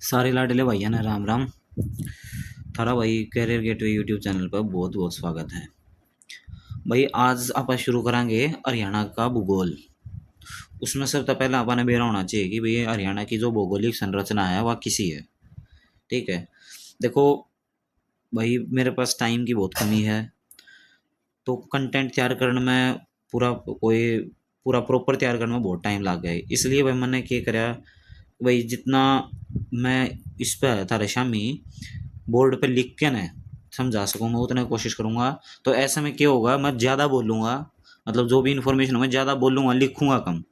सारे लाडले भैया ने राम राम। थारा भाई कैरियर गेटवे यूट्यूब चैनल पर बहुत बहुत स्वागत है। भाई आज आप शुरू करांगे हरियाणा का भूगोल। उसमें सबसे पहले आपने बेरा होना चाहिए कि भाई हरियाणा की जो भौगोलिक संरचना है वह किसी है। ठीक है, देखो भाई मेरे पास टाइम की बहुत कमी है, तो कंटेंट तैयार करने में पूरा प्रॉपर तैयार करने में बहुत टाइम लग गया है। इसलिए भाई मैंने क्या करा, भाई जितना मैं इस पर थारे शामी बोर्ड पे लिख के ना समझा सकूँ मैं उतना कोशिश करूँगा। तो ऐसे में क्या होगा, मैं ज़्यादा बोलूँगा, मतलब जो भी इन्फॉर्मेशन मैं ज़्यादा बोलूँगा, लिखूँगा कम।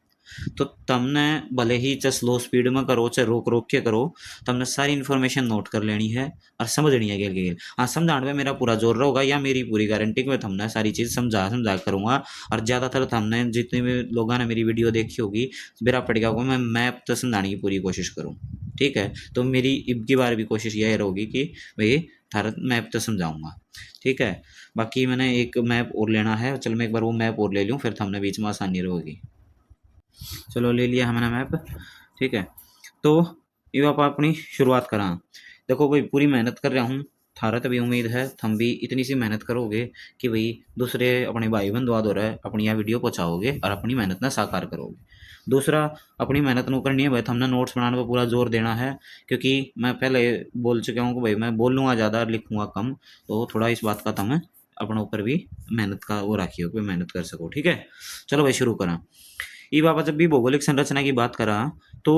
तो तुमने भले ही चाहे स्लो स्पीड में करो चाहे रोक रोक के करो, तुमने सारी इन्फॉर्मेशन नोट कर लेनी है और समझनी है गेल के गेल। हाँ, समझाने में मेरा पूरा जोर रहेगा या मेरी पूरी गारंटी कि मैं तुमने सारी चीज़ समझा समझा करूँगा। और ज़्यादातर तुमने जितने भी लोगों ने मेरी वीडियो देखी होगी, मेरा पड़ेगा होगा मैं मैप तो समझाने की पूरी कोशिश करूँ। ठीक है, तो मेरी इब की बार भी कोशिश यही रहेगी कि भाई थारा मैप तो समझाऊंगा। ठीक है, बाकी मैंने एक मैप और लेना है, चल मैं एक बार वो मैप और ले लूँ, फिर हमने बीच में आसानी रहेगी। चलो ले लिया हमने मैप। ठीक है, तो ये आप अपनी शुरुआत करा। देखो भाई पूरी मेहनत कर रहा हूँ, थारा तभी उम्मीद है थम भी इतनी सी मेहनत करोगे कि भाई दूसरे अपने भाई बंधु हो रहा है अपनी यह वीडियो पहुँचाओगे और अपनी मेहनत ना साकार करोगे। दूसरा, अपनी मेहनत नो करनी है भाई, हमने नोट्स बनाने पर पूरा जोर देना है, क्योंकि मैं पहले बोल चुका हूँ कि भाई मैं बोलूँगा ज़्यादा लिखूँगा कम। तो थोड़ा इस बात का तुम्हें अपने ऊपर भी मेहनत का वो रखियो कि मेहनत कर सको। ठीक है, चलो भाई शुरू करा। ये बाबा जब भी भौगोलिक संरचना की बात करा तो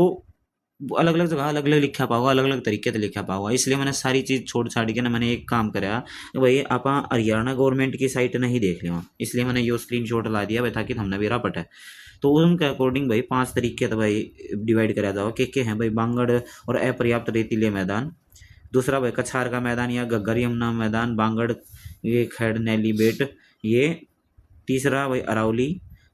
अलग अलग जगह अलग अलग लिखा पाओगा, अलग अलग तरीके से लिखा पाओगा। इसलिए मैंने सारी चीज़ छोड़ छाड़ के ना मैंने एक काम करा कि भाई आप हरियाणा गवर्नमेंट की साइट नहीं देख लिया, इसलिए मैंने यो स्क्रीनशॉट ला दिया भाई ताकि हमने मेरा पटा है। तो उनके अकॉर्डिंग भाई 5 तरीके तो भाई डिवाइड करा जाओ के हैं भाई। बांगड़ और अपर्याप्त रेतीले मैदान। दूसरा भाई कछार का मैदान या गग्गर यमुना मैदान, बांगड़, ये खैड़ नैली बेट ये। तीसरा भाई अरावली।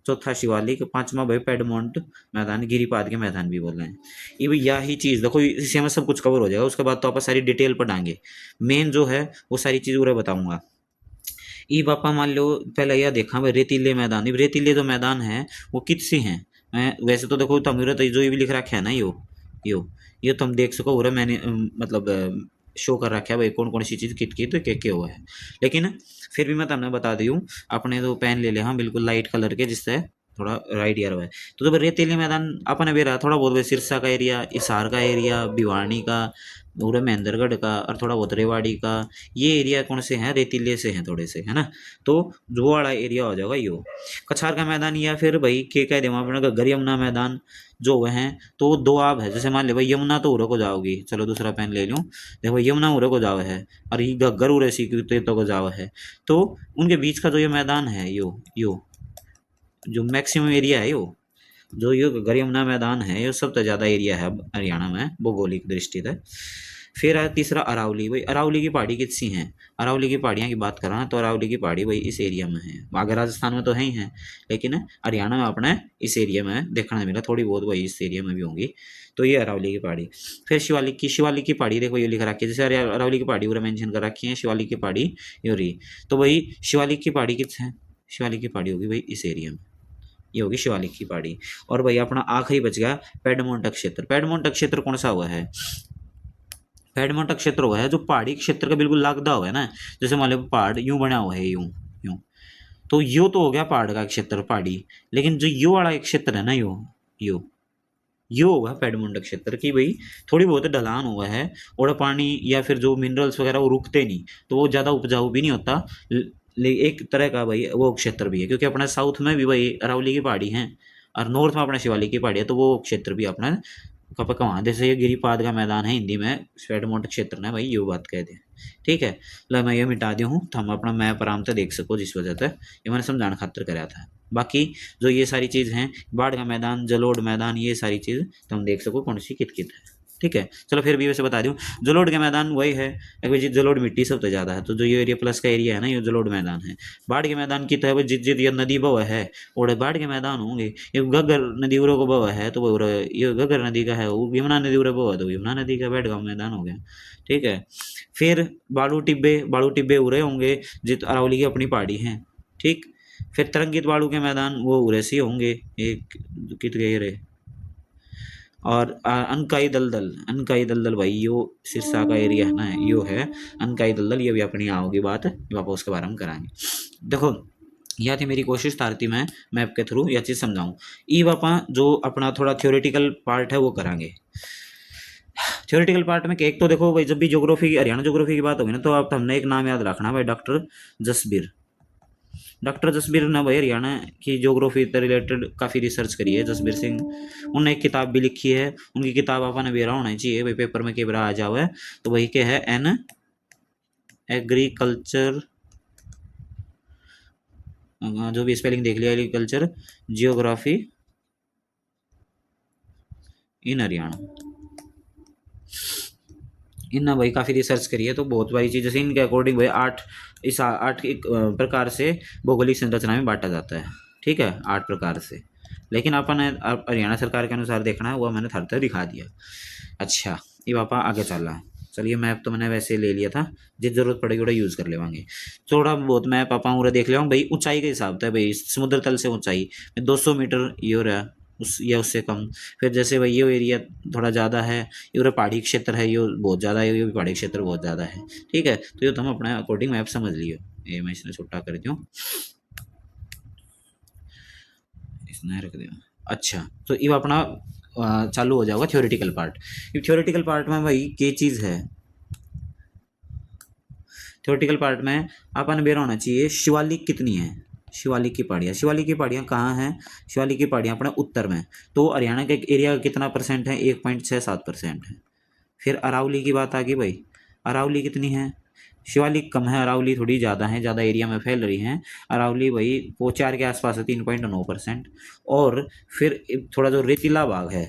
चौथा शिवालिक। पांचवा भाई पेडमोंट मैदान, गिरिपाद के मैदान भी बोल रहे हैं। ये भाई यही चीज़ देखो, इससे हमें सब कुछ कवर हो जाएगा। उसके बाद तो आप सारी डिटेल पढ़ाएंगे, मेन जो है वो सारी चीज़ पूरा बताऊंगा। ई बापा मान लो पहले यह देखा भाई रेतीले मैदान। ये रेतीले जो मैदान है वो कितसे हैं। वैसे तो देखो तमीरत जो ये भी लिख रखा है ना, यो ये तुम देख सको पूरा मैंने मतलब शो कर रखा है भाई कौन कौन सी चीज़ कित की तो क्या हुआ है। लेकिन फिर भी मैं तुम्हें बता दी हूँ, अपने तो पेन ले ले हाँ बिल्कुल लाइट कलर के, जिससे थोड़ा राइट यार हुआ है। तो जब रेतीले मैदान अपने भी रहा थोड़ा बहुत भाई सिरसा का एरिया, हिसार का एरिया, भिवानी का, पूरे महेंद्रगढ़ का और थोड़ा बहुत रेवाड़ी का। ये एरिया कौन से हैं, रेतीले से हैं थोड़े से, है ना। तो जो वाला एरिया हो जाएगा यो कछार का मैदान, या फिर भाई के कह देवा अपना गग्गर यमुना मैदान जो वह हैं। तो दो आप है, जैसे मान ले भाई यमुना तो उरे को जाओगी, चलो दूसरा पेन ले लूँ। देखो यमुना उरे को जाओ है और ये गग्गर उरे सी तो को जाओ है। तो उनके बीच का जो ये मैदान है यो जो मैक्सिमम एरिया है यो जो ये गग्गर यमुना मैदान है, ये सबसे ज़्यादा एरिया है अब हरियाणा में भौगोलिक दृष्टि से। फिर है तीसरा अरावली। भाई अरावली की पहाड़ी कितनी हैं, अरावली की पहाड़ियाँ की बात करा तो अरावली की पहाड़ी भाई इस एरिया में है। आगे राजस्थान में तो है ही है, लेकिन हरियाणा में अपने इस एरिया में देखने मिला थोड़ी बहुत भाई इस एरिया में भी होंगी। तो ये अरावली की पहाड़ी। फिर शिवालिक की पहाड़ी देखो ये लिख रखी है, जैसे अरावली की पहाड़ी पूरा मेंशन कर रखी है, शिवालिक की पहाड़ी ये रही। तो भाई शिवालिक की पहाड़ी किस है, शिवालिक की पहाड़ी होगी भाई इस एरिया में, ये होगी शिवालिक की पहाड़ी। और भाई अपना आखिरी बच गया पेडमोंट क्षेत्र। पेडमोंट क्षेत्र कौन सा हुआ है, पेडमोंट क्षेत्र हुआ है जो पहाड़ी क्षेत्र का बिल्कुल लगदा हुआ है ना। जैसे मान लो पहाड़ यूं बना हुआ है यूं यूं, तो यो तो हो गया पहाड़ का क्षेत्र पहाड़ी। लेकिन जो यो वाला एक क्षेत्र है ना यो होगा पेडमोंट क्षेत्र की भाई थोड़ी बहुत ढलान हुआ है और पानी या फिर जो मिनरल्स वगैरह वो रुकते नहीं, तो वो ज़्यादा उपजाऊ भी नहीं होता। एक तरह का भाई वो क्षेत्र भी है, क्योंकि अपना साउथ में भी भाई अरावली की पहाड़ी है और नॉर्थ में अपना शिवालिक की पहाड़ी है, तो वो क्षेत्र भी अपना कहाँ जैसे ये गिरिपाद का मैदान है हिंदी में पेडमोंट क्षेत्र ने भाई यो बात कहते हैं। ठीक है, लो मैं ये मिटा दी हूँ तो हम अपना मैप आराम से देख सको, जिस वजह से ये मैंने समझाने खातर कराया था। बाकी जो ये सारी चीज़ हैं, बाढ़ का मैदान, जलोढ़ मैदान, ये सारी चीज़ तुम देख सको कौन सी कित कित है। ठीक है, चलो फिर भी वैसे बता दूँ, जलोढ़ का मैदान वही है एक भाई जलोढ़ मिट्टी सबसे ज़्यादा है, तो जो ये एरिया प्लस का एरिया है ना ये जलोढ़ मैदान है। बाढ़ के मैदान की तो है भाई जित जित ये नदी बह है और बाढ़ के मैदान होंगे। ये घग्गर नदी उरे को बह है तो वो ये घग्गर नदी का है, वो यमुना नदी उरे बह है तो यमुना नदी का बैठ गाँव मैदान हो गया। ठीक है, फिर बालू टिब्बे उरे होंगे जित अरावली की अपनी पहाड़ी हैं। ठीक, फिर तरंगित बालू के मैदान वो उरे से होंगे, एक कित गए रे और अनकाई दलदल भाई यो सिरसा का एरिया है ना, यो है अनकाई दलदल। ये भी अपनी आओगी बात, ये वापस उसके बारे में कराएंगे। देखो यह थी मेरी कोशिश तारती मैं मैप के थ्रू यह चीज़ समझाऊँ। ई वापा जो अपना थोड़ा थ्योरेटिकल पार्ट है वो करांगे। थ्योरेटिकल पार्ट में एक तो देखो भाई, जब भी ज्योग्राफी हरियाणा ज्योग्राफी की बात होगी ना, तो आप हमने एक नाम याद रखना भाई, डॉक्टर जसबीर। डॉक्टर जसबीर ने भाई हरियाणा की ज्योग्राफी से रिलेटेड काफ़ी रिसर्च करी है, जसबीर सिंह। उन्होंने एक किताब भी लिखी है, उनकी किताब आपने बेरा होना चाहिए भाई, पेपर में केबरा आ जाओ। तो वही क्या है, एन एग्रीकल्चर, जो भी स्पेलिंग देख लिया, एग्रीकल्चर जियोग्राफी इन हरियाणा। इनने भाई काफ़ी रिसर्च करी है, तो बहुत सारी चीज़ जैसे इनके अकॉर्डिंग भाई आठ एक प्रकार से भौगोलिक संरचना में बांटा जाता है। ठीक है, 8 प्रकार से, लेकिन अपन हरियाणा सरकार के अनुसार देखना है, वो मैंने थर थर दिखा दिया। अच्छा, ये पापा आगे चल रहा है। चलिए मैप तो मैंने वैसे ले लिया था, जिस जरूरत पड़ेगी थोड़ा यूज़ कर लेवांगे। थोड़ा बहुत मैप पापा पूरा देख लेवांगे भाई। ऊंचाई के हिसाब से भाई, समुद्र तल से ऊंचाई 200 मीटर ये हो रहा है, उस या उससे कम। फिर जैसे भाई ये एरिया थोड़ा ज़्यादा है, ये पहाड़ी क्षेत्र है, ये बहुत ज़्यादा है, ये भी पहाड़ी क्षेत्र बहुत ज़्यादा है। ठीक है, तो ये तो हम अपने अकॉर्डिंग मैप समझ लियो। ये मैं इसने छोटा कर दूँ, इसने रख दिया। अच्छा, तो ये अपना चालू हो जाएगा थ्योरेटिकल पार्ट। थ्योरेटिकल पार्ट में भाई ये चीज़ है, थ्योरेटिकल पार्ट में अपन बेरा होना चाहिए शिवालिक कितनी है। शिवालिक की पहाड़ियाँ, शिवालिक की पहाड़ियाँ कहाँ हैं? शिवालिक की पहाड़ियाँ अपने उत्तर में। तो हरियाणा के एरिया का कितना परसेंट है? 1.67% है। फिर अरावली की बात आ गई भाई, अरावली कितनी है? शिवालिक कम है, अरावली थोड़ी ज़्यादा है, ज़्यादा एरिया में फैल रही है। अरावली भाई वो 4 के आसपास है, 3.9%। और फिर थोड़ा जो रेतीला भाग है,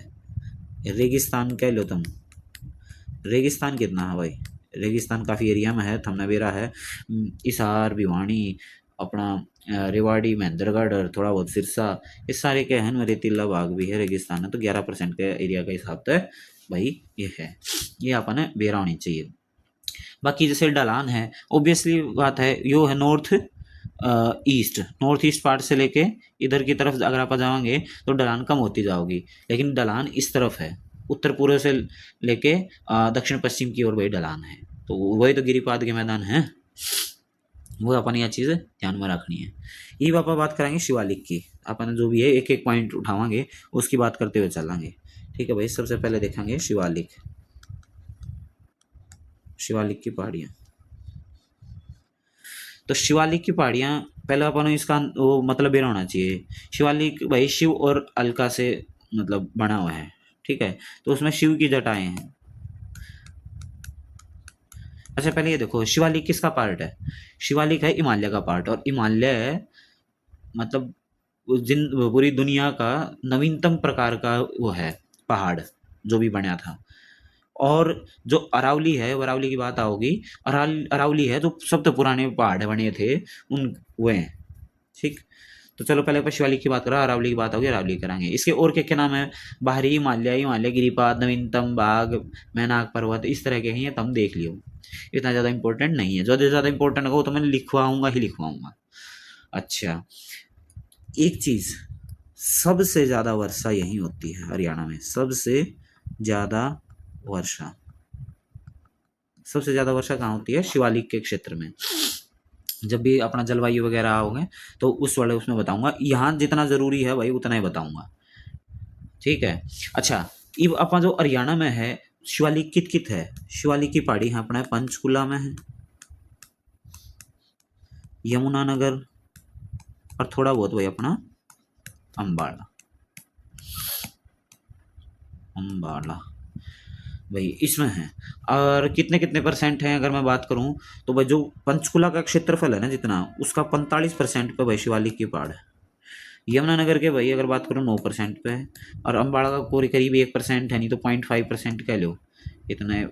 रेगिस्तान कह लो तुम, रेगिस्तान कितना है भाई? रेगिस्तान काफ़ी एरिया में है, थमनावेरा है, हिसार, भिवानी, अपना रेवाड़ी, महेंद्रगढ़ और थोड़ा बहुत सिरसा, इस सारे के हैं। रेतीला भाग भी है, रेगिस्तान है, तो 11% के एरिया का हिसाब से भाई ये है, ये अपन बेरा होनी चाहिए। बाकी जैसे ढलान है, ऑब्वियसली बात है, यो है नॉर्थ ईस्ट पार्ट से लेके इधर की तरफ अगर आप जाओगे तो ढलान कम होती जाओगी, लेकिन ढलान इस तरफ है, उत्तर पूर्व से लेके दक्षिण पश्चिम की ओर वही ढलान है। तो वही तो गिरिपाद के मैदान है, वो अपन यह चीज़ ध्यान में रखनी है। ये पापा बात करेंगे शिवालिक की, अपन जो भी है एक एक पॉइंट उठावांगे, उसकी बात करते हुए चलेंगे। ठीक है भाई, सबसे पहले देखेंगे शिवालिक, शिवालिक की पहाड़ियाँ। तो शिवालिक की पहाड़ियाँ पहले अपन इसका वो मतलब ये होना चाहिए, शिवालिक भाई शिव और अलका से मतलब बना हुआ है। ठीक है, तो उसमें शिव की जटाएं हैं। अच्छा पहले ये देखो, शिवालिक किसका पार्ट है? शिवालिक है हिमालय का पार्ट, और हिमालय मतलब जिन पूरी दुनिया का नवीनतम प्रकार का वो है पहाड़ जो भी बना था। और जो अरावली है, वो अरावली की बात आओगी, अरावली है जो सबसे पुराने पहाड़ बने थे उन वो हैं। ठीक, तो चलो पहले शिवालिक की बात करो, अरावली की बात होगी, अरावली कराएंगे। इसके और क्या क्या नाम है? बाहरी हिमालय, हिमालय गिरिपाद, नवीनतम बाग, मैनाक पर्वत, इस तरह के हैं, ये तुम देख लियो, इतना ज़्यादा इंपॉर्टेंट नहीं है। जो ज़्यादा इंपॉर्टेंट होगा वो तो मैं लिखवाऊंगा ही लिखवाऊंगा। अच्छा, एक चीज़, सबसे ज़्यादा वर्षा यहीं होती है हरियाणा में, सबसे ज़्यादा वर्षा, सबसे ज़्यादा वर्षा कहाँ होती है? शिवालिक के क्षेत्र में। जब भी अपना जलवायु वगैरह आओगे तो उस वाले उसमें बताऊंगा, यहाँ जितना ज़रूरी है भाई उतना ही बताऊंगा। ठीक है, अच्छा, अब अपना जो हरियाणा में है शिवालिक कित कित है? शिवालिक की पहाड़ी है अपना पंचकुला में है, यमुनानगर, और थोड़ा बहुत भाई अपना अम्बाला, अम्बाला भाई इसमें है। और कितने कितने परसेंट हैं अगर मैं बात करूं, तो भाई जो पंचकुला का क्षेत्रफल है ना जितना, उसका 45% पे भाई शिवालिक की पहाड़ है। यमुनानगर के भाई अगर बात करूँ 9% पे है, और अम्बाड़ा का कोई करीब 1% है, नहीं तो 0.5% कह लो इतने।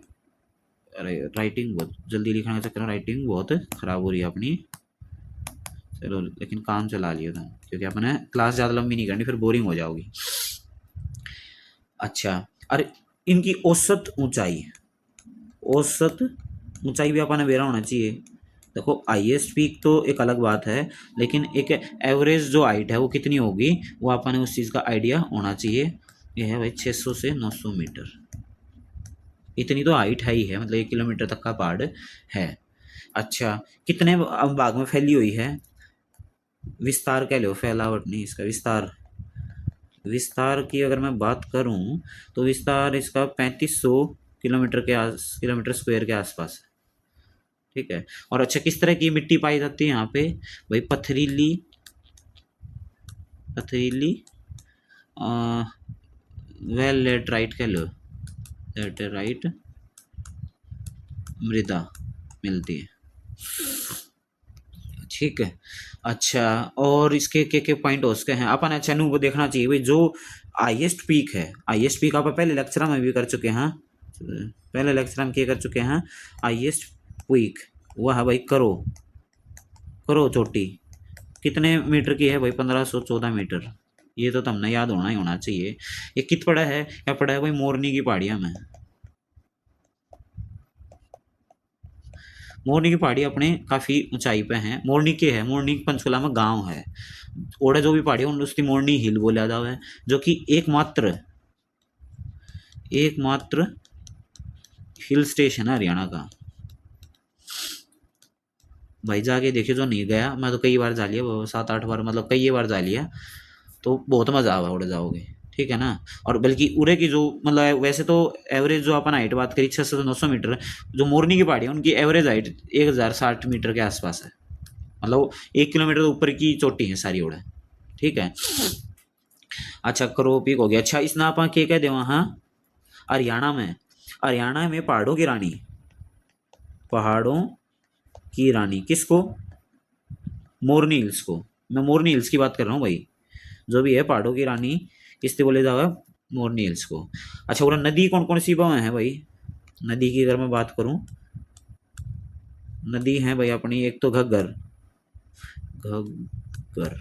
अरे राइटिंग बहुत जल्दी लिखने का चक्कर में राइटिंग बहुत ख़राब हो रही है अपनी। चलो लेकिन काम चला लिया था, क्योंकि अपने क्लास ज़्यादा लंबी नहीं करनी, फिर बोरिंग हो जाओगी। अच्छा, अरे इनकी औसत ऊंचाई, औसत ऊंचाई भी अपन बेरा होना चाहिए। देखो हाईएस्ट पीक तो एक अलग बात है, लेकिन एक एवरेज जो हाइट है वो कितनी होगी वो अपन उस चीज़ का आइडिया होना चाहिए। ये है भाई 600 से 900 मीटर, इतनी तो हाइट है ही है, मतलब 1 किलोमीटर तक का पहाड़ है। अच्छा, कितने भाग में फैली हुई है? विस्तार कह लो, फैलावट नहीं, इसका विस्तार। विस्तार की अगर मैं बात करूं तो विस्तार इसका 3500 किलोमीटर स्क्वायर के आसपास है। ठीक है। और अच्छा, किस तरह की मिट्टी पाई जाती है यहाँ पे? भाई पथरीली, पथरीली वेल लेटराइट कह लो, लेटराइट मृदा मिलती है। ठीक है। अच्छा, और इसके के पॉइंट हो सकते हैं अपन? अच्छा नु वो देखना चाहिए भाई, जो हाईएस्ट पीक है, हाईएस्ट पीक आप पहले लेक्चर में भी कर चुके हैं, पहले लेक्चर में क्या कर चुके हैं? हाईएस्ट पीक वह है भाई करो, करो चोटी कितने मीटर की है भाई? 1514 मीटर। ये तो तुमने याद होना ही होना चाहिए। ये कित पड़ा है? क्या पड़ा है भाई? मोरनी की पहाड़ियाँ में। मोरनी की पहाड़ी अपने काफ़ी ऊंचाई पे है। मोरनी के है, मोरनी पंचकुला में गांव है। ओड़े जो भी पहाड़ी है उन उसकी मोरनी हिल बोला जाता है, जो कि एकमात्र एकमात्र हिल स्टेशन है हरियाणा का। भाई जाके देखिए, जो नहीं गया, मैं तो कई बार जा लिया, 7-8 बार, मतलब कई बार जा लिया, तो बहुत मज़ा आवा उड़े जाओगे। ठीक है ना। और बल्कि उड़े की जो मतलब वैसे तो एवरेज जो अपन हाइट बात करी 600 से 900 मीटर, जो मोरनी की पहाड़ी है उनकी एवरेज हाइट 1060 मीटर के आसपास है, मतलब 1 किलोमीटर ऊपर की चोटी है सारी उड़े। ठीक है। अच्छा, करो पीक हो गया। अच्छा, इसना आप के कह देवा हाँ? हरियाणा में, हरियाणा में पहाड़ों की रानी, पहाड़ों की रानी किसको? मोरनी हिल्स को। मैं मोरनी हिल्स की बात कर रहा हूँ भाई, जो भी है पहाड़ों की रानी किससे बोले जाओगे? मोरनी हिल्स को। अच्छा, और नदी कौन कौन सी बह है भाई? नदी की अगर मैं बात करूं, नदी है भाई अपनी, एक तो घग्गर, घग्गर,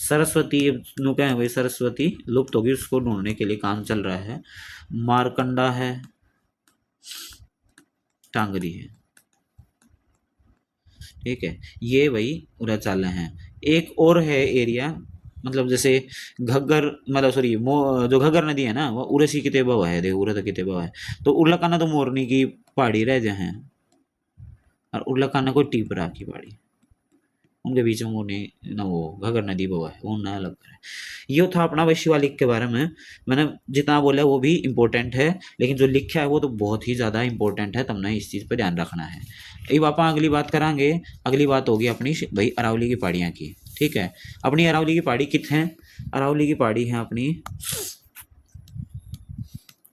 सरस्वती नु क्या है भाई? सरस्वती लुप्त होगी, उसको ढूंढने के लिए काम चल रहा है। मारकंडा है, टांगरी है। ठीक है, ये भाई उड़ा चाल हैं। एक और है एरिया, मतलब जैसे घग्गर, मतलब सॉरी जो घग्गर नदी है ना, वो उड़सी किते बह है, देखो उड़े तो किते बह है, तो उर्लकाना तो मोरनी की पहाड़ी रह जाए हैं, और उर्लकाना कोई टीपरा की पहाड़ी, उनके बीच में वो नहीं ना, वो घग्गर नदी बह है, वो ना अलग है। ये था अपना भाई शिवालिक के बारे में। मैंने जितना बोला वो भी इम्पोर्टेंट है, लेकिन जो लिखा है वो तो बहुत ही ज़्यादा इम्पोर्टेंट है, तुमने इस चीज़ पर ध्यान रखना है। अब आप अगली बात करांगे। अगली बात होगी अपनी भाई अरावली की पहाड़ियाँ की। ठीक है। अपनी अरावली की पहाड़ी कित है? अरावली की पहाड़ी है अपनी,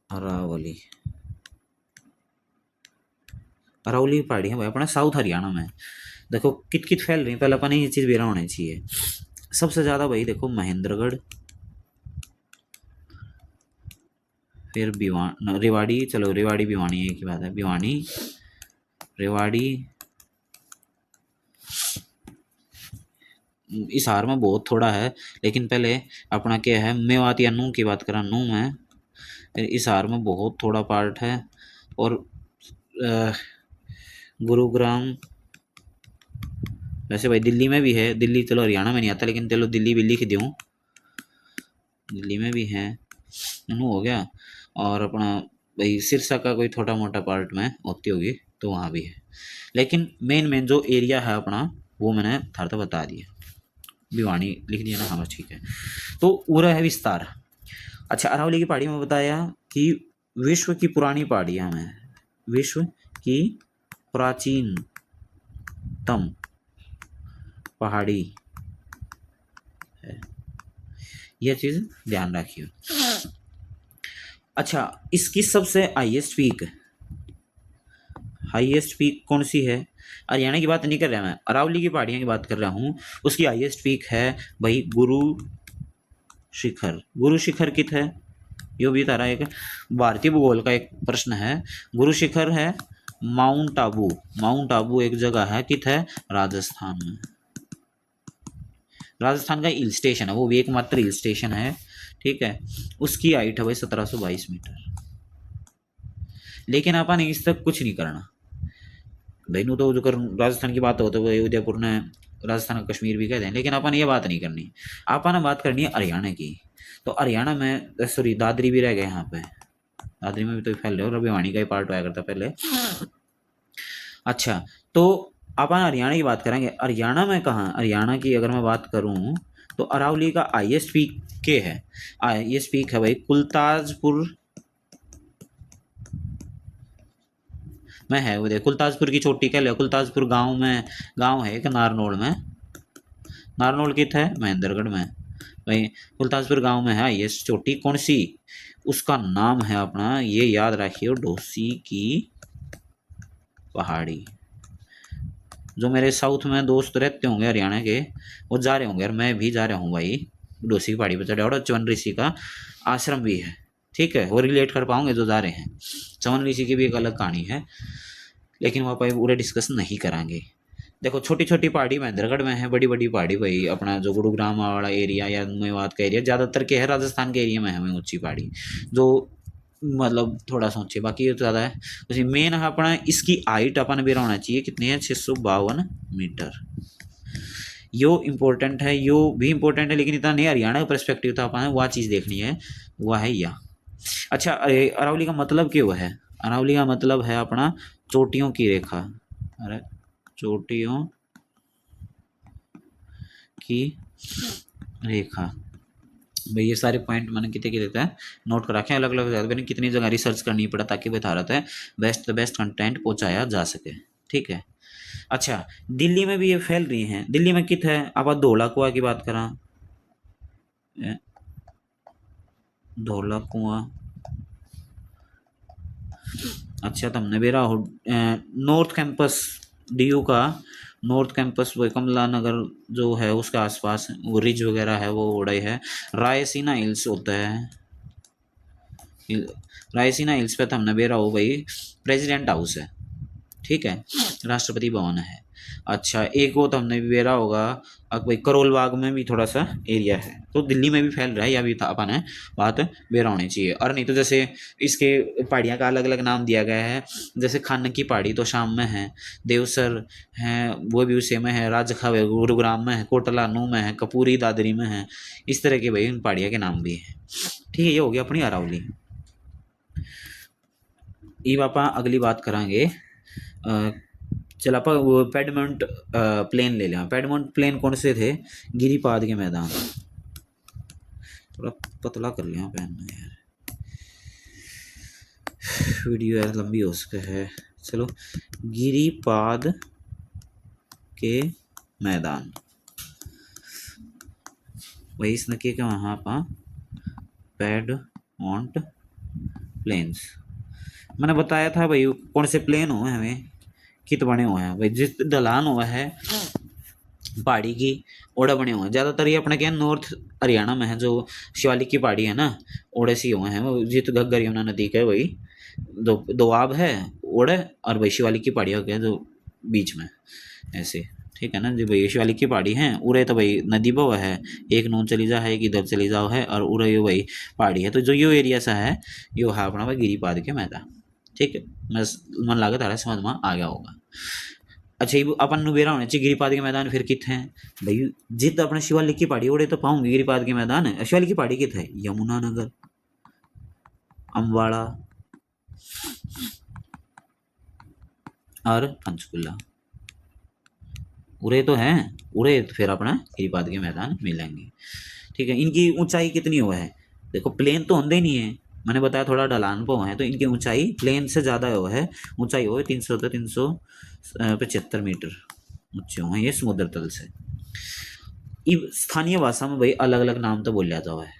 अरावली, अरावली की पहाड़ी है भाई अपना साउथ हरियाणा में। देखो कित कित फैल रही है, पहले अपने ये चीज़ बेरा होनी चाहिए। सबसे ज़्यादा भाई देखो महेंद्रगढ़, फिर रेवाड़ी, चलो रेवाड़ी भिवानी एक ही बात है, भिवानी, रेवाड़ी, हिसार में बहुत थोड़ा है, लेकिन पहले अपना क्या है, मेवात या नूह की बात करा, नूह में, फिर हिसार में बहुत थोड़ा पार्ट है, और अ, गुरुग्राम, वैसे भाई दिल्ली में भी है, दिल्ली चलो हरियाणा में नहीं आता, लेकिन चलो दिल्ली भी लिख दूँ, दिल्ली में भी है, नूह हो गया। और अपना भाई सिरसा का कोई छोटा मोटा पार्ट में होती होगी, तो वहाँ भी है, लेकिन मेन मेन जो एरिया है अपना वो मैंने थारता बता दिया। भिवानी लिख दिया ना? हाँ बस ठीक है। तो पूरा है विस्तार। अच्छा, अरावली की पहाड़ी में बताया कि विश्व की पुरानी पहाड़ियाँ में, विश्व की प्राचीनतम पहाड़ी है, यह चीज़ ध्यान रखिए। अच्छा, इसकी सबसे हाईएस्ट पीक कौन सी है? हरियाणा की बात नहीं कर रहा मैं, अरावली की पहाड़ियाँ की बात कर रहा हूँ। उसकी हाईएस्ट पीक है भाई गुरु शिखर। गुरु शिखर कित है? यो भी तारा एक भारतीय भूगोल का एक प्रश्न है। गुरु शिखर है माउंट आबू, माउंट आबू एक जगह है कित है? राजस्थान में। राजस्थान का हिल स्टेशन है, वो भी एकमात्र हिल स्टेशन है। ठीक है। उसकी हाइट है भाई 1722 मीटर। लेकिन अपन इस तक कुछ नहीं करना, दैनू तो जो कर राजस्थान की बात हो तो वो उदयपुर ने राजस्थान का कश्मीर भी कहते हैं, लेकिन अपन ये बात नहीं करनी। अपन बात करनी है हरियाणा की। तो हरियाणा में सॉरी दादरी भी रह गए यहाँ पे, दादरी में भी तो फैल रहे हो, भिवानी का ही पार्ट हुआ करता पहले। अच्छा, तो अपन हरियाणा की बात करेंगे। हरियाणा में कहाँ, हरियाणा की अगर मैं बात करूँ तो अरावली का हाईएस्ट पीक के है, हाईएस्ट पीक है भाई कुलताजपुर में है। वो देखो कुलताजपुर की चोटी कह लो, कुलताजपुर गांव में, गांव है एक नारनौल में, नारनौल कित है महेंद्रगढ़ में भाई, कुलताजपुर गांव में है हाईएस्ट चोटी। कौन सी, उसका नाम है अपना, ये याद रखिए, डोसी की पहाड़ी। जो मेरे साउथ में दोस्त रहते होंगे हरियाणा के, वो जा रहे होंगे, और मैं भी जा रहा हूँ भाई डोसी की पहाड़ी पर चढ़े, और च्यवन ऋषि का आश्रम भी है, ठीक है, वो रिलेट कर पाओगे जो जा रहे हैं। च्यवन ऋषि की भी एक अलग कहानी है, लेकिन वहाँ पर पूरे डिस्कस नहीं करांगे। देखो छोटी छोटी पहाड़ी महेंद्रगढ़ में है, बड़ी बड़ी पहाड़ी भाई अपना जो गुरुग्राम वाला एरिया या मेवात का एरिया ज़्यादातर के है, राजस्थान के एरिया में है ऊंची पहाड़ी, जो मतलब थोड़ा सोचे, बाकी ये तो ज़्यादा है। उसी मेन है अपना, इसकी हाइट अपन भी होना चाहिए कितनी है, 652 मीटर। यो इम्पोर्टेंट है, यो भी इम्पोर्टेंट है, लेकिन इतना नहीं, हरियाणा का परस्पेक्टिव था अपन वह चीज़ देखनी है, वह है या। अच्छा, अरावली का मतलब क्यों है, अरावली का मतलब है अपना चोटियों की रेखा, अरे चोटियों की रेखा भाई। ये सारे पॉइंट मैंने कितने के देता है नोट कर रखे हैं, अलग अलग जगह, मैंने कितनी जगह रिसर्च करनी पड़ा ताकि बता रहा था बेस्ट बेस्ट कंटेंट पहुंचाया जा सके, ठीक है। अच्छा, दिल्ली में भी ये फैल रही हैं, दिल्ली में कित है, आप धौला कुआं की बात करा, धौला कुआं। अच्छा, तुमने भी रहा नॉर्थ कैंपस डीयू का, नॉर्थ कैंपस वो कमला नगर जो है उसके आसपास वो रिज वगैरह है, वो उड़ाई है। रायसीना हिल्स होता है, रायसीना हिल्स पे तो हमने बेरा हो भाई प्रेसिडेंट हाउस है, ठीक है, राष्ट्रपति भवन है। अच्छा, एक वो तो हमने भी बेरा होगा अब भाई करोल बाग में भी थोड़ा सा एरिया है, तो दिल्ली में भी फैल रहा है, या भी था अपन है बात बेरा होनी चाहिए। और नहीं तो जैसे इसके पहाड़ियाँ का अलग अलग नाम दिया गया है, जैसे खान की पहाड़ी तो शाम में है, देवसर है वो भी उसे में है, राजखा गुरुग्राम में है, कोटला नू में है, कपूरी दादरी में है, इस तरह के भाई उन पहाड़ियों के नाम भी हैं, ठीक है। ये हो गया अपनी अरावली। ये आप अगली बात करांगे, चल आप वो पेडमोंट प्लेन ले लें। पेडमोंट प्लेन कौन से थे, गिरिपाद के मैदान, थोड़ा पतला कर लिया पेन यार, वीडियो यार लंबी हो सके है। चलो, गिरिपाद के मैदान वही इस नके के वहाँ पर पेडमोंट प्लेन्स, मैंने बताया था भाई कौन से प्लेन हुए हमें कित बने हुए हैं भाई, जिस ढलान हुआ है पहाड़ी की ओड़ा बने हुए हैं, ज़्यादातर ये अपने क्या नॉर्थ हरियाणा में है, जो शिवालिक की पहाड़ी है ना, ओड़े सी हुए हैं, वो जित घग्गर यमुना नदी का वही दो दोआब है ओड़े, और भाई शिवालिक की पहाड़ी हो गया जो बीच में ऐसे, ठीक है ना जी भाई। शिवालिक की पहाड़ी है, उरे तो भाई नदी बो है, एक नून चली जा है, एक इधर चली जाओ है, और उरे यो भाई पहाड़ी है, तो जो यो एरिया सा है यो है अपना भाई गिरिपाद के मैदान, ठीक है। मैं मन लागत आ रहा समझ में आ गया होगा। अच्छा, ये अपन नुबेरा होने चाहिए गिरिपाद के मैदान फिर कित हैं भाई, जित अपने शिवालिक की पहाड़ी ओड़े तो पाऊंगी गिरिपाद के मैदान है, शिवालिक की पहाड़ी कित है, यमुना नगर, अम्बाड़ा और पंचकुला, उरे तो हैं, उरे तो फिर अपना गिरिपाद के मैदान मिलेंगे, ठीक है। इनकी ऊंचाई कितनी हुआ है, देखो प्लेन तो होंगे ही नहीं है, मैंने बताया थोड़ा ढलान पर है, तो इनकी ऊंचाई प्लेन से ज़्यादा हुआ है, ऊंचाई हो 300 से 375 मीटर ऊंचे हुए हैं ये समुद्र तल से। स्थानीय भाषा में भाई अलग अलग नाम तो बोल जाता है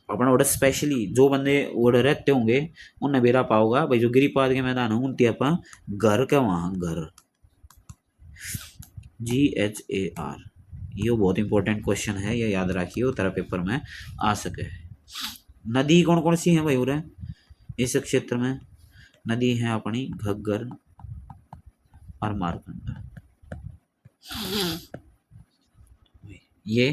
अपना, वोड़ा स्पेशली जो बंदे वोड़े रहते होंगे उन्हें बेरा पाओगा भाई, जो गिरिपाद के मैदान है उनती अपा घर के वहाँ घर, GHAR, ये बहुत इंपॉर्टेंट क्वेश्चन है, ये याद रखिए वो तेरा पेपर में आ सके। नदी कौन कौन सी है भाई उरे इस क्षेत्र में, नदी है अपनी घग्गर और मारकंडा, ये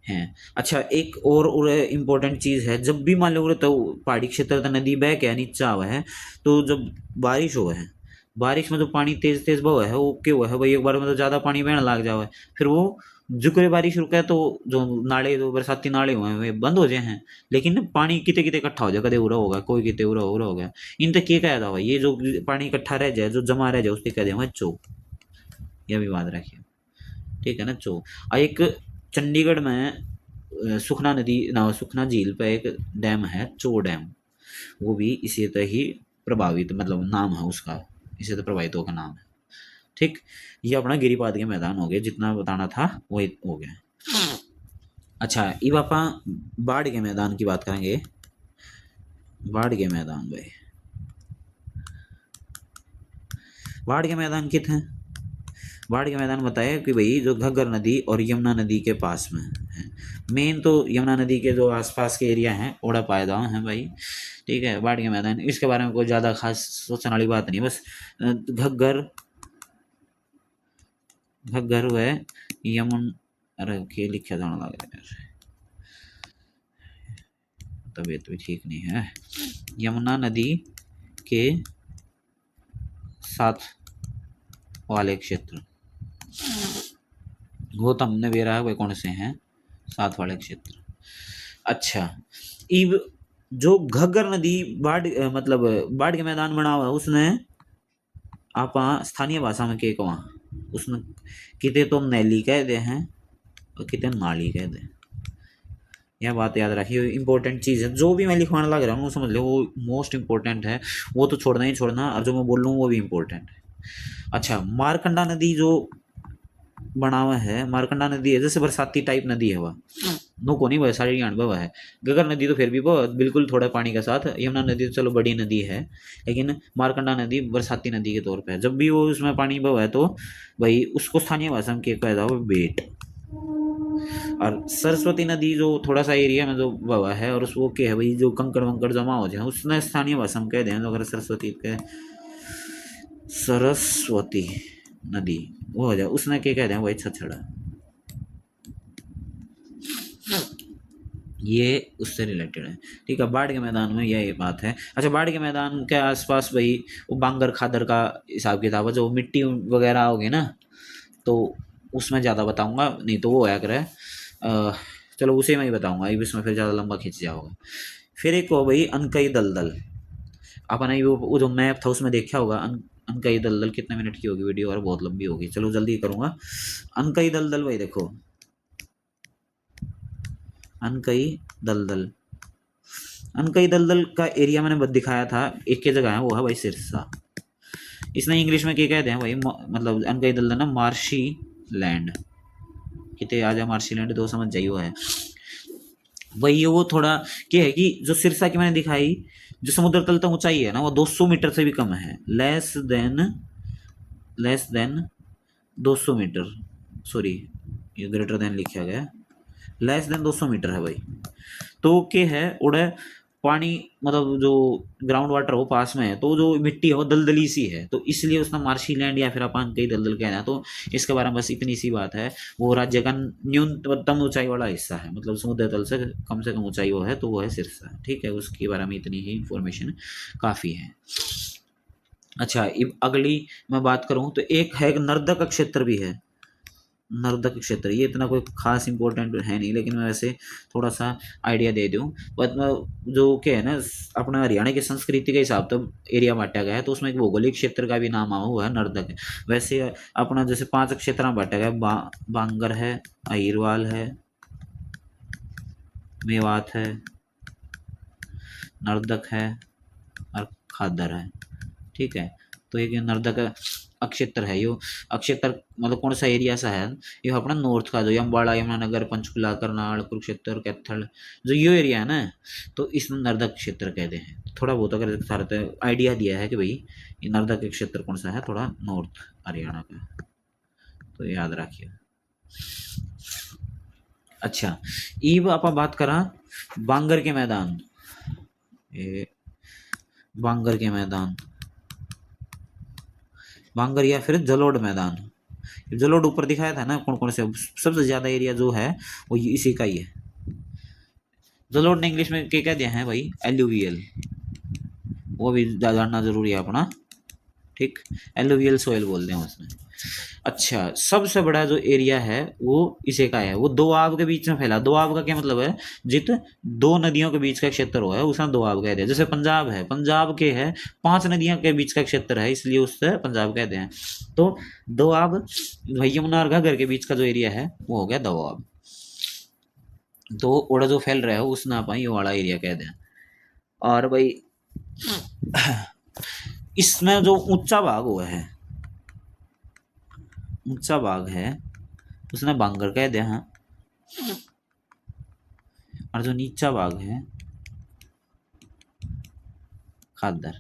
हैं। अच्छा, एक और इम्पोर्टेंट चीज़ है, जब भी मान लो तो पहाड़ी क्षेत्र तो नदी बह के नीचा हुआ है, तो जब बारिश हुआ है बारिश में जो पानी तेज तेज बह है वो क्यों हुआ है भाई, एक बार में तो ज्यादा पानी बहने लग जाओ है, फिर वो जुकरे बारिश रुका है तो जो नाले, जो बरसाती नाले हुए हैं वे बंद हो जाए हैं, लेकिन ना पानी किते किते इकट्ठा हो जाए, कदे उरा होगा कोई किते उरा हो गया। इन तक क्या कह था भाई, ये जो पानी इकट्ठा रह जाए, जो जमा रह जाए, उसके कह देंगे चो। यह भी बात रखिए, ठीक है ना चो। और एक चंडीगढ़ में सुखना नदी ना, सुखना झील पे एक डैम है चो डैम, वो भी इसी तरह ही प्रभावित, मतलब नाम है उसका, इसी तरह प्रभावित होकर नाम है। ठीक, ये अपना गिरिपाद के मैदान हो गए, जितना बताना था वो हो गया। अच्छा, अब आप बाढ़ के मैदान की बात करेंगे। बाढ़ के मैदान भाई, बाढ़ के मैदान कितने हैं? बाढ़ के मैदान बताया कि भाई जो घग्गर नदी और यमुना नदी के पास में है। मेन तो यमुना नदी के जो आसपास के एरिया हैं ओड़ा पायदाव हैं भाई, ठीक है। बाढ़ के मैदान इसके बारे में कोई ज़्यादा खास सोचने वाली बात नहीं, बस घग्गर, घग्गर हुए यमुन, अरे के लिखा जाना लग रहा है, तबीयत भी ठीक नहीं है। यमुना नदी के साथ वाले क्षेत्र, गौतम ने बेरा वे कौन से हैं, साथ वाले क्षेत्र। अच्छा, इब जो घग्गर नदी बाढ़ मतलब बाढ़ के मैदान बना हुआ है, उसने आप स्थानीय भाषा में के कहा, उसने किते तो नैली कह दे हैं और किते नाली कह दे। यह बात याद रखिए, इंपॉर्टेंट चीज़ है, जो भी मैं लिखवाने लग रहा हूँ समझ लो वो मोस्ट इंपॉर्टेंट है, वो तो छोड़ना ही छोड़ना, और जो मैं बोल रहा हूँ वो भी इंपॉर्टेंट है। अच्छा, मारकंडा नदी जो बना हुआ है, मारकंडा नदी है जैसे बरसाती टाइप नदी है वह, नो को नहीं वह सारी वह है। गगर नदी तो फिर भी वो बिल्कुल थोड़ा पानी के साथ, यमुना नदी तो चलो बड़ी नदी है, लेकिन मारकंडा नदी बरसाती नदी के तौर पे है। जब भी वो उसमें पानी बह है तो भाई उसको स्थानीय भाषा में क्या कहता है, बेट। और सरस्वती नदी जो थोड़ा सा एरिया में जो बह है, और उसको क्या है भाई, जो कंकड़ वंकड़ जमा हो जाए उसने स्थानीय भाषा में कह दें, अगर सरस्वती के सरस्वती नदी वो हो जाए, उसने क्या कहते हैं वही छछड़ा, ये उससे रिलेटेड है। ठीक है, बाढ़ के मैदान में यह बात है। अच्छा, बाढ़ के मैदान के आसपास भाई वो बांगर खादर का हिसाब किताब है, जो मिट्टी वगैरह होगी ना, तो उसमें ज़्यादा बताऊंगा, नहीं तो वो आया करे, चलो उसे मैं ही बताऊंगा, अब इसमें फिर ज़्यादा लंबा खींच जाओगा। फिर एक हो भाई अनकई दलदल, आपने वो जो मैप था उसमें देखा होगा, अनकई दलदल कितने मिनट की होगी वीडियो, और बहुत लंबी होगी, चलो जल्दी करूंगा। अनकई दलदल भाई देखो, अनकई दलदल, अनकई दलदल का एरिया मैंने दिखाया था, एक के जगह है वो है भाई सिरसा। इसने इंग्लिश में क्या कहते हैं भाई, मतलब अनकई दलदल ना मार्शी लैंड, कितने आ जा मार्शी लैंड तो समझ जाइए वो है वही। वो थोड़ा क्या है कि जो सिरसा की मैंने दिखाई, जो समुद्र तल तक ऊंचाई है ना वो 200 मीटर से भी कम है, लेस देन 200 मीटर, सॉरी ये ग्रेटर देन लिखा गया, लेस देन 200 मीटर है भाई। तो क्या है उड़े पानी, मतलब जो ग्राउंड वाटर हो पास में है, तो जो मिट्टी है वो दलदली सी है, तो इसलिए उसका मार्शी लैंड या फिर अपन कई दलदल कहना है। तो इसके बारे में बस इतनी सी बात है, वो राज्य का न्यूनतम ऊंचाई वाला हिस्सा है, मतलब समुद्र तल से कम ऊंचाई वो है, तो वो है सिरसा। ठीक है, उसके बारे में इतनी ही इंफॉर्मेशन काफ़ी है। अच्छा, अब अगली मैं बात करूं तो एक है, नर्दक क्षेत्र भी है, नर्दक क्षेत्र, ये इतना कोई खास इंपॉर्टेंट है नहीं, लेकिन मैं वैसे थोड़ा सा आइडिया दे दूं। बट जो क्या है ना, अपना हरियाणा की संस्कृति के हिसाब तो एरिया बांटा गया है, तो उसमें एक भौगोलिक क्षेत्र का भी नाम आया हुआ है नर्दक। वैसे अपना जैसे 5 क्षेत्र में बांटा गया, बांगर है, अहिरवाल है, मेवात है, नर्दक है और खादर है। ठीक है, तो एक नर्दक अक्षेत्र है, यो अक्षेत्र मतलब कौन सा एरिया सा है, ये अपना नॉर्थ का, जो अम्बाड़ा, यमुनानगर, पंचकुला, करनाल, कुरुक्षेत्र, कैथल, जो ये एरिया है ना, तो इस नर्दक क्षेत्र कहते हैं। थोड़ा बहुत अगर सारा आइडिया दिया है कि भाई ये नर्दक क्षेत्र कौन सा है, थोड़ा नॉर्थ हरियाणा का, तो याद रखिए। अच्छा, ईब आप बात करा बांगर के मैदान, ये बांगर के मैदान, बांगर या फिर जलोढ़ मैदान। जलोढ़ ऊपर दिखाया था ना कौन कौन से, सबसे ज्यादा एरिया जो है वो इसी का ही है। जलोढ़ ने इंग्लिश में क्या कह दिया है भाई, एल्यूवियल, वो भी जानना जरूरी है अपना। ठीक, एलुवियल सोयल बोलते हैं उसमें। अच्छा, सबसे बड़ा जो एरिया है वो इसे का है, वो दो आब के बीच में फैला। दो आब का क्या मतलब है, जित दो नदियों के बीच का क्षेत्र हो है उसे दो आब कहते हैं। जैसे पंजाब है, पंजाब के है 5 नदियों के बीच का क्षेत्र है, इसलिए उससे पंजाब कहते हैं। तो दो आब, भाई यमुना और घाघर के बीच का जो एरिया है वो हो गया दो आब। तो ओड़ा जो फैल रहा है उसने आप ये वाला एरिया कहते हैं। और भाई इसमें जो ऊंचा भाग हुआ है, ऊंचा भाग है उसने बांगर कह दिया है, और जो नीचा भाग है खादर।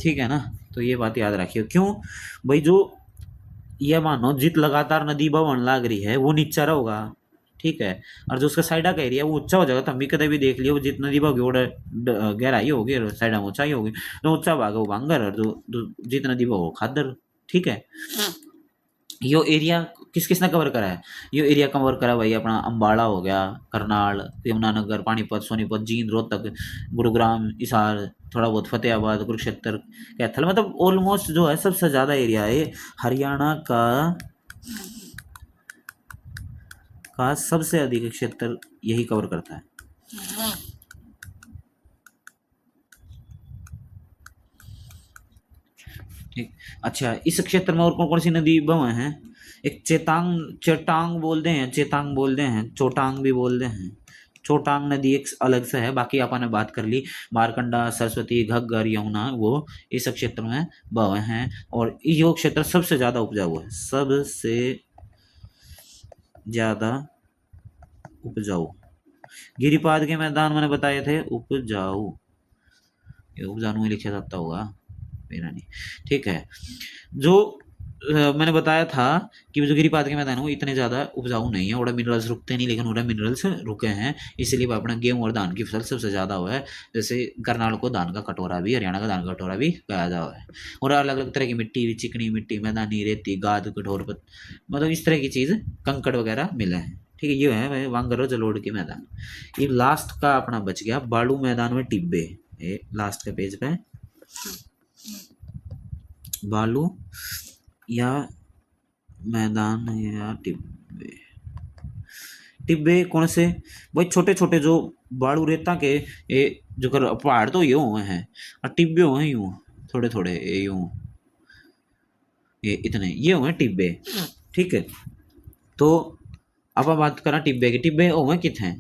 ठीक है ना, तो ये बात याद रखियो। क्यों भाई, जो ये मानो जित लगातार नदी बहन लाग रही है वो नीचा होगा, ठीक है, और जो उसका साइडा का एरिया वो ऊंचा हो जाएगा। तो हम भी कदे भी देख लियो, जित नदी बहोगी वो गहराई होगी और साइडा में ऊंचाई होगी। तो ऊंचा भाग है वो बांगर, और जित नदी बहो खादर। ठीक है, यो एरिया किस किसने कवर करा है, यो एरिया कवर करा भाई अपना अंबाला हो गया, करनाल, यमुनानगर, पानीपत, सोनीपत, जींद, रोहतक, गुरुग्राम, हिसार, थोड़ा बहुत फतेहाबाद, कुरुक्षेत्र, कैथल, मतलब ऑलमोस्ट जो है सबसे ज्यादा एरिया है हरियाणा का सबसे अधिक क्षेत्र यही कवर करता है। ठीक, अच्छा, इस क्षेत्र में और कौन कौन सी नदी बह हैं, एक चेतांग, चेटांग बोलते हैं, चेतांग बोलते हैं, चोटांग भी बोलते हैं। चोटांग नदी एक अलग से है, बाकी अपन ने बात कर ली मारकंडा, सरस्वती, घग्गर, यमुना, वो इस क्षेत्र में बह हैं। और यो क्षेत्र सबसे ज्यादा उपजाऊ है, सबसे ज्यादा उपजाऊ। गिरिपाद के मैदान मैंने बताए थे उपजाऊ, ये उपजाऊ में लिखा जाता होगा, मेरा नहीं। ठीक है, जो मैंने बताया था कि जो गिरिपाद के मैदान है वो इतने ज़्यादा उपजाऊ नहीं है, और मिनरल्स रुकते नहीं, लेकिन उन्हें मिनरल्स रुके हैं, इसीलिए वो अपना गेहूं और धान की फसल सबसे ज़्यादा हुआ है। जैसे करनाल को धान का कटोरा भी, हरियाणा का धान का कटोरा भी कहा जाता है। और अलग अलग तरह की मिट्टी, चिकनी मिट्टी, मैदानी, रेती, गाद, कठोर मतलब इस तरह की चीज़, कंकड़ वगैरह मिले हैं। ठीक है, ये है भाई वांगरो जलोढ़ के मैदान। ये लास्ट का अपना बच गया बालू मैदान में टिब्बे, ये लास्ट के पेज पे बालू या मैदान या टिब्बे। टिब्बे कौन से, भाई छोटे छोटे जो बालू रेता के, ये जो कर पहाड़ तो ये हुए हैं, और टिब्बे हुए हैं यूं थोड़े थोड़े, ये यूं, ये इतने ये हुए टिब्बे। ठीक है, तो अब बात करा टिब्बे की। टिब्बे हुए कित हैं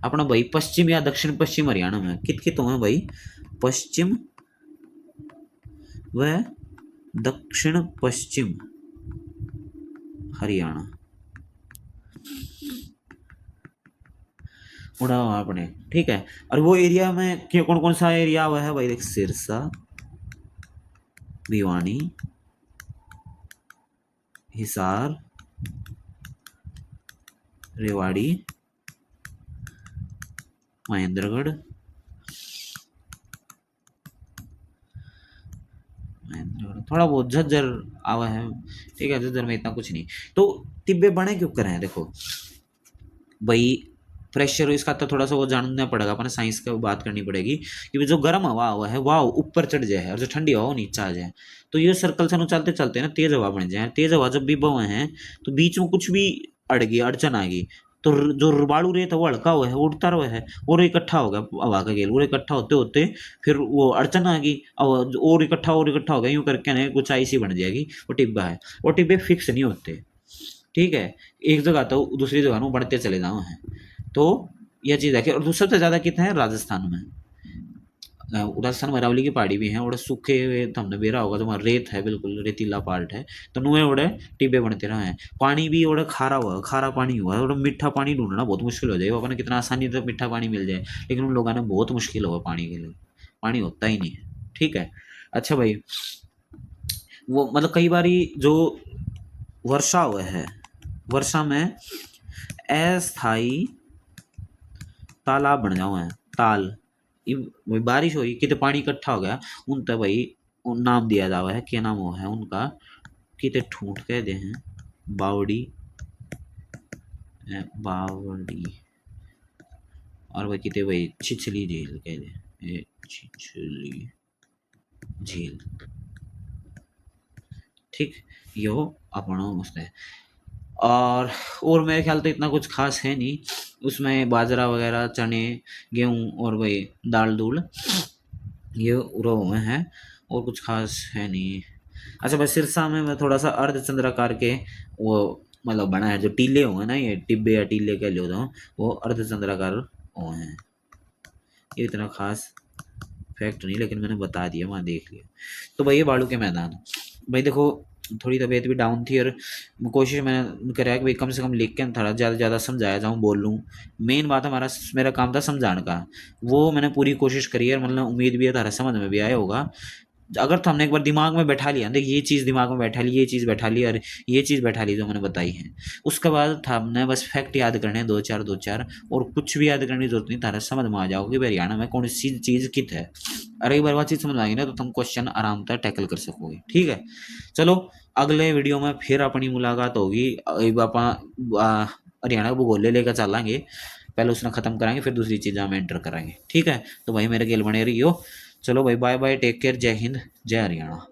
अपना भाई, पश्चिम या दक्षिण पश्चिम हरियाणा में कित कित हुए भाई, पश्चिम व दक्षिण पश्चिम हरियाणा उड़ा हुआ अपने। ठीक है, और वो एरिया में कौन कौन सा एरिया हुआ है भाई, देख सिरसा, भिवानी, हिसार, रेवाड़ी, महेंद्रगढ़, थोड़ा बहुत झज्जर आवा है। ठीक है, झज्जर में इतना कुछ नहीं। तो टिब्बे बने क्यों करे हैं, देखो भाई प्रेशर इसका तो थोड़ा सा वो जानना पड़ेगा, अपने साइंस का बात करनी पड़ेगी कि जो गर्म हवा हुआ है वह ऊपर चढ़ जाए और जो ठंडी हवा वो नीचे आ जाए। तो ये सर्कल से चलते चलते ना तेज हवा बन जाए। तेज हवा जब भी बहे हैं तो बीच में कुछ भी अड़ गई, अड़चन आ गई, तो जो बालू रेत है वो हल्का हुआ है, वो उड़ता हुआ है और इकट्ठा हो गया हवा का गेल, और इकट्ठा होते होते फिर वो अड़चन आ गई और इकट्ठा हो गया, यूं करके ना कुछ ऐसी बन जाएगी वो टिब्बा है। वो टिब्बे फिक्स नहीं होते, ठीक है, एक जगह तो दूसरी जगह में बढ़ते चले जाओ हैं। तो यह चीज़ है। और सबसे ज़्यादा कितने हैं राजस्थान में, राजस्थान में अरावली की पहाड़ी भी हैं, और सूखे हुए तो हमने बेरा होगा, तो वहाँ रेत है, बिल्कुल रेतीला पार्ट है, तो नुए ओढ़े टिब्बे बनते रहे हैं। पानी भी ओढ़े खारा हुआ, खारा पानी हुआ है, और मीठा पानी ढूंढना बहुत मुश्किल हो जाएगा, अपने कितना आसानी से मीठा पानी मिल जाए, लेकिन उन लोगों ने बहुत मुश्किल हुआ पानी के लिए, पानी होता ही नहीं है। ठीक है, अच्छा भाई, वो मतलब कई बारी जो वर्षा हुआ है, वर्षा में अस्थाई तालाब बन जाओ हैं, ताल, भाई बारिश हुई कितने पानी इकट्ठा हो गया, उन तक भाई उन नाम दिया जावा है, क्या नाम हुआ है उनका, कितने ठूंठ कह दे हैं, बावड़ी, बावड़ी, और भाई कितने भाई छिछली झील कह दे, छिछली झील। ठीक, यो अपना उसने। और मेरे ख्याल तो इतना कुछ खास है नहीं उसमें, बाजरा वगैरह, चने, गेहूं और वही दाल दूल, ये रो हुए हैं, और कुछ खास है नहीं। अच्छा, बस सिरसा में मैं थोड़ा सा अर्धचंद्राकार के वो मतलब बना है, जो टीले हुए ना, ये टिब्बे या टीले कह लो तो, वो अर्धचंद्राकार हुए हैं। ये इतना खास फैक्ट नहीं, लेकिन मैंने बता दिया, वहाँ देख लिया। तो भाई ये बालू के मैदान। भाई देखो, थोड़ी तबीयत भी डाउन थी, और कोशिश मैंने करा कि भाई कम से कम लिख के थोड़ा ज़्यादा ज़्यादा समझाया जाऊँ, बोल लूँ। मेन बात मेरा काम था समझाने का, वो मैंने पूरी कोशिश करी है, मतलब उम्मीद भी है तारा समझ में भी आया होगा। अगर तो हमने एक बार दिमाग में बैठा लिया, देख ये चीज़ दिमाग में बैठा ली, ये चीज़ बैठा ली, और ये चीज़ बैठा ली जो मैंने बताई है, उसके बाद था हमने बस फैक्ट याद करने दो चार दो चार, और कुछ भी याद करने की जरूरत नहीं, तारा समझ में आ जाओगे भाई हरियाणा में कौन सी चीज़ कित है। अरे एक बार वो चीज़ समझ आएगी ना, तो तुम क्वेश्चन आराम से टैकल कर सकोगे। ठीक है, चलो अगले वीडियो में फिर अपनी मुलाकात होगी। एक आप हरियाणा को भूगोल लेकर चलेंगे, पहले उसने ख़त्म कराएंगे, फिर दूसरी चीज़ हम एंटर कराएंगे। ठीक है, तो भाई मेरे गेल बने रही हो। चलो भाई, बाय बाय, टेक केयर, जय हिंद, जय हरियाणा।